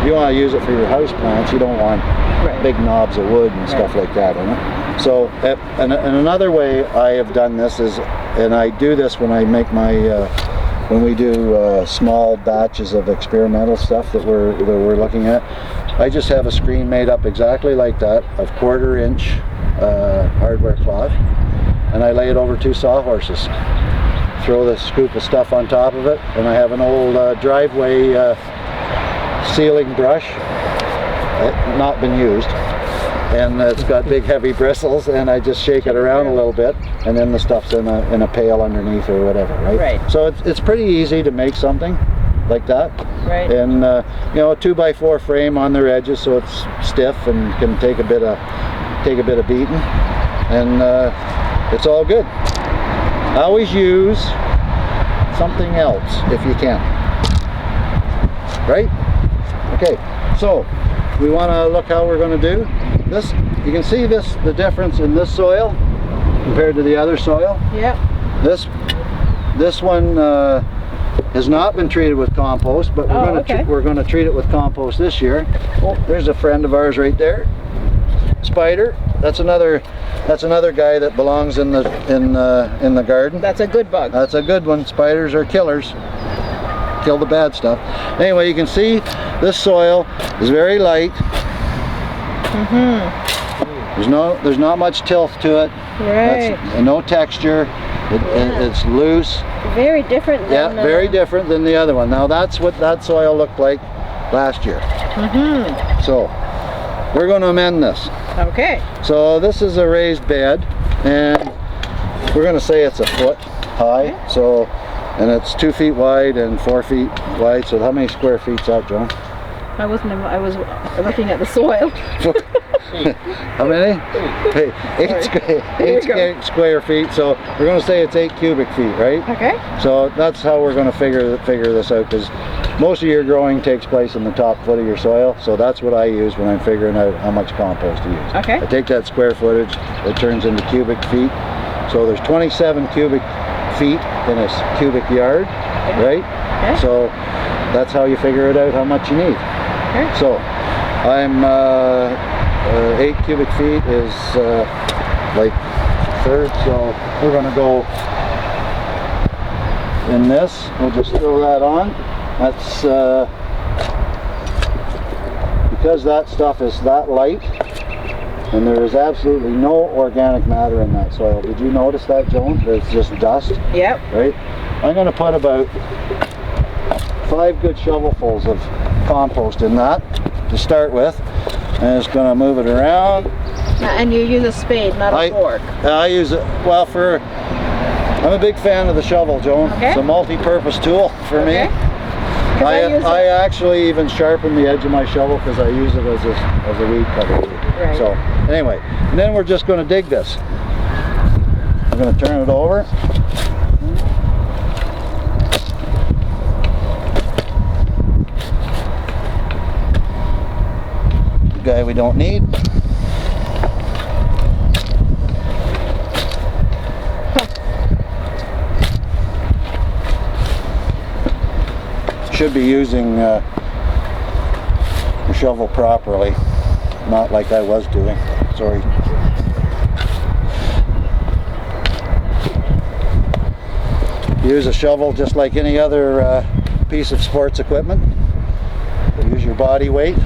you want to use it for your house plants. You don't want big knobs of wood and stuff like that in it. So, and another way I have done this is, and I do this when I make my, when we do small batches of experimental stuff that we're looking at. I just have a screen made up exactly like that, of 1/4 inch hardware cloth, and I lay it over 2 sawhorses. Throw the scoop of stuff on top of it, and I have an old driveway sealing brush, not been used, and it's got big heavy bristles, and I just shake it around a little bit, and then the stuff's in a pail underneath or whatever, right? So it's pretty easy to make something like that, and you know, a 2x4 frame on their edges so it's stiff and can take a bit of beating, and it's all good. Always use something else if you can, right? Okay, so we want to look how we're going to do this. You can see the difference in this soil compared to the other soil. Yeah. This one has not been treated with compost, but we're going to treat it with compost this year. There's a friend of ours right there, Spider. That's another guy that belongs in the garden. That's a good bug. That's a good one. Spiders are killers. Kill the bad stuff. Anyway, you can see this soil is very light. There's not much tilth to it. Right. No texture. It's loose. Very different than very different than the other one. Now that's what that soil looked like last year. So we're going to amend this. Okay. So this is a raised bed, and we're going to say it's 1 foot high. Okay. So, and it's 2 feet wide and 4 feet wide. So how many square feet's that, Joan? I was looking at the soil. How many? 8 square feet. So we're going to say it's 8 cubic feet, right? Okay. So that's how we're going to figure this out, because most of your growing takes place in the top foot of your soil. So that's what I use when I'm figuring out how much compost to use. Okay. I take that square footage, it turns into cubic feet. So there's 27 cubic feet in a cubic yard, right? Okay. So that's how you figure it out how much you need. Okay. So I'm 8 cubic feet is like 1/3, so we're going to go in this. We'll just throw that on. That's because that stuff is that light, and there is absolutely no organic matter in that soil. Did you notice that, Joan? It's just dust. Yep. Right? I'm going to put about 5 good shovelfuls of compost in that to start with, and it's going to move it around. And you use a spade, not a fork. I use it, well, I'm a big fan of the shovel, Joan. Okay. It's a multi-purpose tool for me. I actually even sharpen the edge of my shovel because I use it as a weed cutter. Right. So anyway, and then we're just going to dig this. I'm going to turn it over. The guy we don't need. Should be using your shovel properly, not like I was doing. Sorry. Use a shovel just like any other piece of sports equipment. Use your body weight.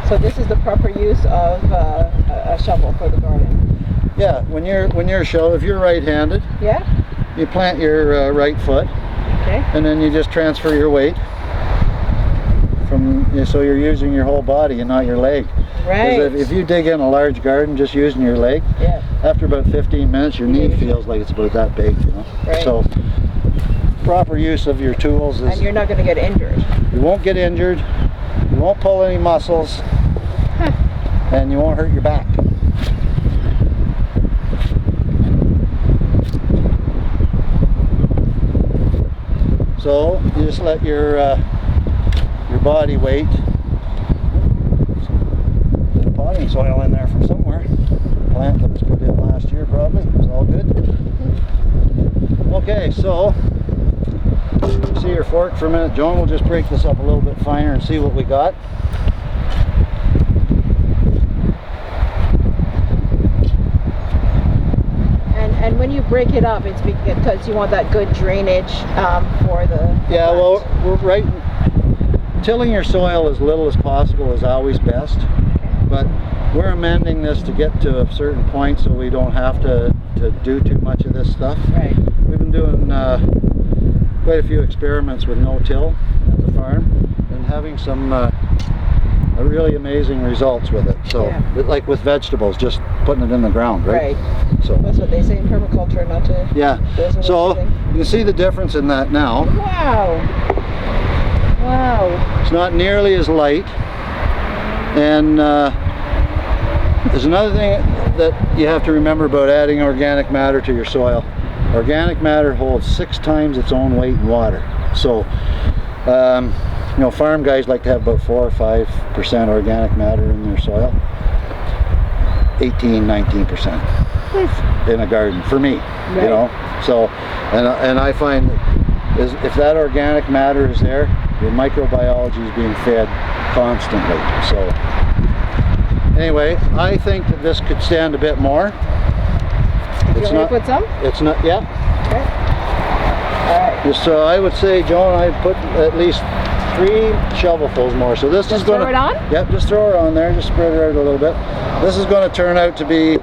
So this is the proper use of a shovel for the garden. Yeah, when you're shovel, if you're right-handed. Yeah. You plant your right foot, okay, and then you just transfer your weight so you're using your whole body and not your leg. Right. Because if you dig in a large garden just using your leg, yeah, after about 15 minutes your knee feels like it's about that big, you know. Right. So proper use of your tools is... And you're not going to get injured. You won't get injured, you won't pull any muscles, and you won't hurt your back. So you just let your body weight, potting soil in there from somewhere. Plant that was put in last year probably. It's all good. Okay, so See your fork for a minute. Joan will just break this up a little bit finer and see what we got. And when you break it up, it's because you want that good drainage for the Yeah, plant. well, we're right. Tilling your soil as little as possible is always best, but we're amending this to get to a certain point so we don't have to do too much of this stuff. Right. We've been doing quite a few experiments with no-till at the farm and having some really amazing results with it. So, Yeah. like with vegetables, just putting it in the ground, right? So That's what they say in permaculture, not to. yeah. So you can see the difference in that now. Wow. Wow. It's not nearly as light, and there's another thing that you have to remember about adding organic matter to your soil. Organic matter holds 6 times its own weight in water. So, you know, farm guys like to have about 4 or 5% organic matter in their soil. 18, 19% in a garden for me, right. You know. So, and I find that if that organic matter is there, your microbiology is being fed constantly. So, anyway, I think that this could stand a bit more. You want me to put some? It's not, yeah. Okay. All right. So I would say, Joan, I'd put at least 3 shovelfuls more. So this Just is going to throw it on? Yep, just throw her on there. Just spread her out a little bit. This is going to turn out to be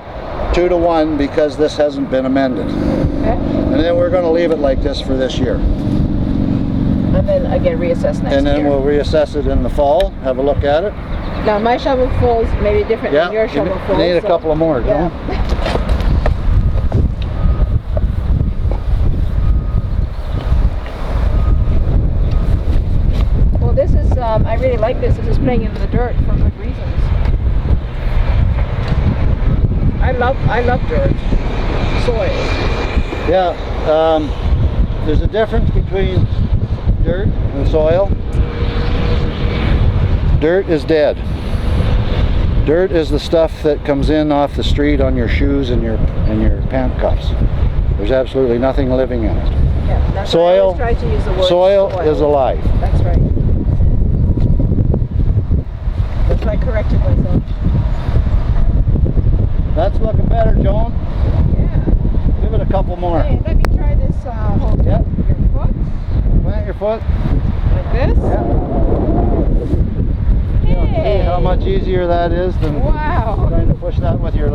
2 to 1 because this hasn't been amended. Okay. And then we're going to leave it like this for this year. And then again reassess next year. And then we'll reassess it in the fall. Have a look at it. Now my shovelfuls may be different than your shovelfuls. You need a couple of more, Joan. Yeah. This is, I really like this. This is playing into the dirt for good reasons. I love dirt, soil. Yeah, there's a difference between dirt and soil. Dirt is dead. Dirt is the stuff that comes in off the street on your shoes and your pant cuffs. There's absolutely nothing living in it. Yeah, that's why I always try to use the word soil is alive. That's right. That's why I corrected myself. That's looking better, Joan. Yeah. Give it a couple more. Hey, let me try this whole thing. Yep. Your foot. Plant your foot. Like this. Yeah. Hey. See how much easier that is than Wow. trying to push that with your